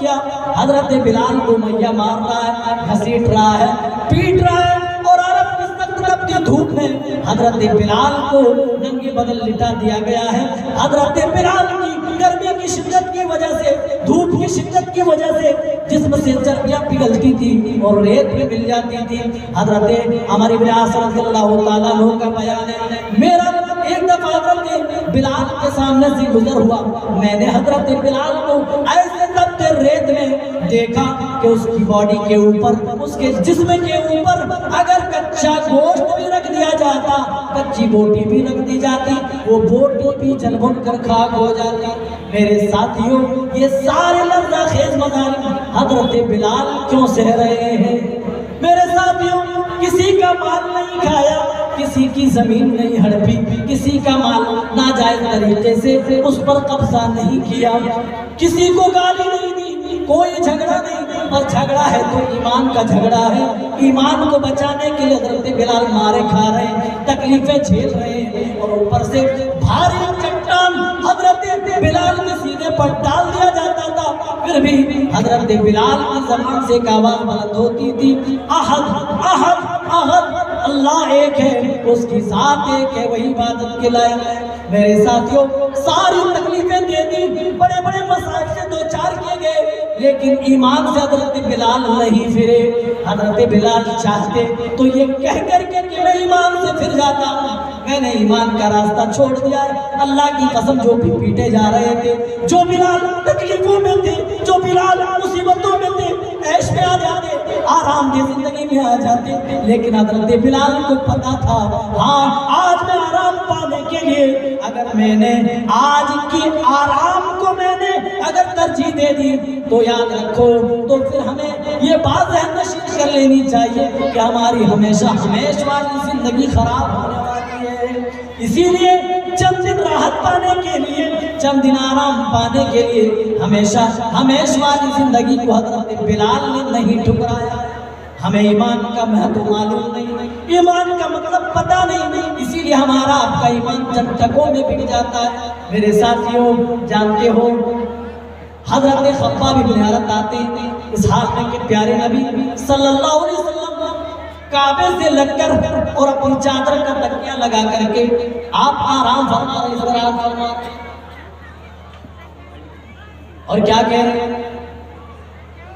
کیا؟ حضرت بلال کو میاں مار رہا ہے، گھسیٹ رہا ہے، پیٹ رہا ہے، اور عرب کی سخت تپتی دھوپ میں حضرت بلال کو ننگے بدن لٹا دیا گیا ہے۔ حضرت بلال کی گرمی کی شدت کی وجہ سے، دھوپ کی شدت کی وجہ سے جسم سے چربیاں پگھلتی تھی اور ریت میں مل جاتی تھی۔ حضرت عمر بن عاص رضی اللہ تعالیٰ عنہ کا بیان ہے، میرا ایک دفعہ حضرت بلال کے سامنے سے گزر ہوا، میں نے حضرت بلال کو ایسے تپتے ریت میں دیکھا کہ اس کی باڈی کے اوپر، اس کے جسم کے اوپر اگر کچا گوشت بھی رکھ دیا جاتا، کچی بوٹی بھی رکھ دی جاتی، وہ بوٹی بھی جل بھن کر خاک ہو جاتی۔ میرے ساتھیوں، یہ سارے لرزہ خیز مظالم حضرت بلال کیوں سہ رہے ہیں؟ میرے ساتھیوں، کسی کا مال نہیں کھایا، کسی کی زمین نہیں ہڑپی، کسی کا مال ناجائز طریقے سے اس پر قبضہ نہیں کیا، کسی کو گالی نہیں دی، کوئی جھگڑا نہیں، اور جھگڑا ہے تو ایمان کا جھگڑا ہے۔ ایمان کو بچانے کے لیے حضرت بلال مارے کھا رہے ہیں، تکلیفیں جھیل رہے ہیں، اور اوپر سے بھاری چٹان حضرت بلال کے سینے پر ڈال دیا جاتا تھا، پھر بھی حضرت بلال کی زبان سے ایک آواز بلند ہوتی تھی، احد احد احد، اللہ ایک ہے، اس کی ذات ایک ہے، وہی عبادت کے لائق ہے۔ میرے ساتھیوں، ساری تکلیفیں دے دی، بڑے بڑے مسائل سے دو چار کیے گئے، لیکن ایمان سے حضرت بلال نہیں پھرے۔ حضرت بلال چاہتے تو یہ کہہ کر کے کہ میں ایمان سے پھر جاتا ہوں، میں نے ایمان کا راستہ چھوڑ دیا ہے، اللہ کی قسم جو بھی پیٹے جا رہے تھے، جو بلال تکلیفوں میں تھے، جو بلال مصیبتوں میں تھے، عیش میں آ جاتے، آرام کی زندگی میں آ جاتے، لیکن حضرت بلال کو پتا تھا، ہاں آج میں آرام پانے کے لیے اگر میں نے آج کی آرام کو میں نے اگر ترجیح دے دی تو یاد رکھو، تو پھر ہمیں یہ بات ذہن نشین کر لینی چاہیے کہ ہماری ہمیشہ والی زندگی خراب ہونے والی ہے۔ اسی لیے چند دن راحت پانے کے لیے، چند دن آرام پانے کے لیے ہمیشہ والی زندگی کو حضرت بلال نے نہیں ٹھکرایا۔ ہمیں ایمان کا مہتو معلوم نہیں، ایمان کا مطلب پتہ نہیں، اسی لیے ہمارا آپ کا ایمان چند ٹکوں میں بک جاتا ہے۔ میرے ساتھیوں، جانتے ہو حضرت خباب بن ارت آتے ہیں اس حال میں کہ پیارے نبی صلی اللہ علیہ وسلم کعبے سے لگ کر اور اپنی چادر کا تکیہ لگا کر کے آپ آرام فرما رہے، استراحت فرما رہے، اور کیا کہہ رہے ہیں؟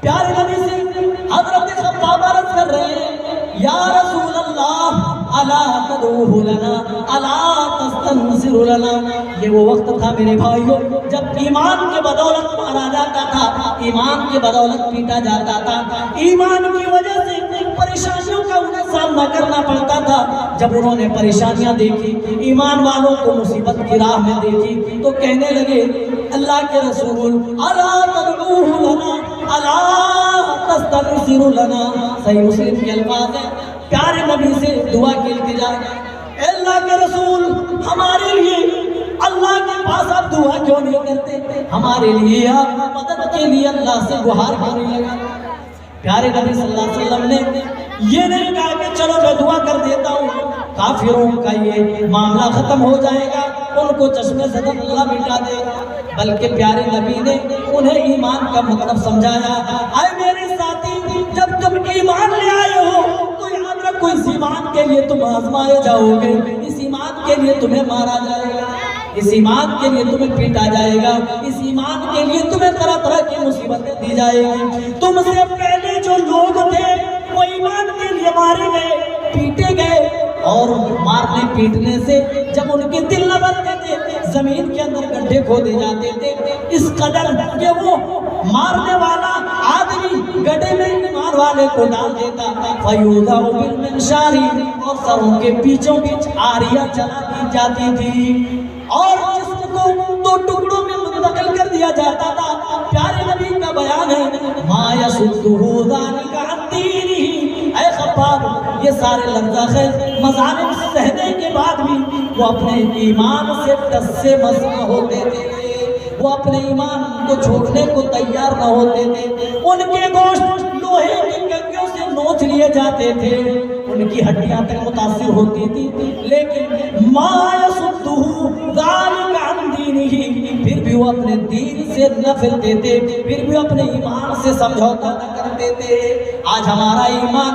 پیارے نبی سے حضرت خباب عرض کر رہے ہیں، یا رسول اللہ الا تدعو لنا الا تستنصر لنا۔ یہ وہ وقت تھا میرے بھائیوں جب ایمان کے بدولت مارا جاتا تھا، ایمان کے بدولت پیٹا جاتا تھا، ایمان کی وجہ سے پریشانیوں کا انہیں سامنا کرنا پڑتا تھا۔ جب انہوں نے پریشانیاں دیکھی، ایمان والوں کو مصیبت کی راہ میں دیکھی، تو کہنے لگے اللہ کے رسول الا تدعو لنا الا تستنصر لنا۔ صحیح مسلم کے الفاظ ہیں، پیارے نبی سے دعا کی التجا، اے اللہ کے رسول ہمارے لیے اللہ کے پاس آپ دعا کیوں نہیں کرتے، ہمارے لیے آپ مدد کے لیے اللہ سے گہار کیوں نہیں لگاتے؟ پیارے نبی صلی اللہ علیہ وسلم نے یہ نہیں کہا کہ چلو میں دعا کر دیتا ہوں، کافروں کا یہ معاملہ ختم ہو جائے گا، ان کو چشمے زدن اللہ مٹا دے گا، بلکہ پیارے نبی نے انہیں ایمان کا مطلب سمجھایا۔ اے میرے ساتھی، جب تم ایمان لے آئے ہو تو یاد رکھو اس ایمان کے لیے تم آزمائے جاؤ گے، اس ایمان کے لیے تمہیں مارا جائے گا، اس ایمان کے لیے تمہیں پیٹا جائے گا، اس ایمان کے لیے تمہیں طرح طرح کی مصیبتیں دی جائے گی۔ تم سے پہلے جو لوگ تھے وہ ایمان کے لیے مارے گئے، پیٹے گئے، اور مارنے پیٹنے سے جب ان کے دل نہ بھرتے تھے زمین کے اندر گڈھے کھودے جاتے تھے، اس قدر کہ وہ مارنے والا آدمی گڈھے میں ایمان والے کو ڈال دیتا، فَيُوضَعُ بِالْمِنْشَارِ، اور سروں کے بیچوں بیچ آریاں چلا دی جاتی تھی، اور جسم کو دو ٹکڑوں میں منتقل کر دیا جاتا تھا۔ پیارے نبی کا بیان ہے، مَا يَصُدُّهُ ذَلِكَ عَنْ دِينِهِ۔ اے خباب، یہ سارے لرزہ خیز مظالم سہنے کے بعد بھی وہ اپنے ایمان سے ٹس سے مس نہ ہوتے تھے، وہ اپنے ایمان کو چھوڑنے کو تیار نہ ہوتے تھے۔ ان کے گوشت لوہے کی کنگھیوں سے نوچ لیے جاتے تھے، ان کی ہڈیاں تک متاثر ہوتی تھی، لیکن ما یصدہ ذلک عن دینہ، پھر بھی بھی وہ اپنے دین سے نہ پھرتے تھے، پھر بھی اپنے ایمان سے سمجھوتا نہ کرتے تھے۔ آج ہمارا ایمان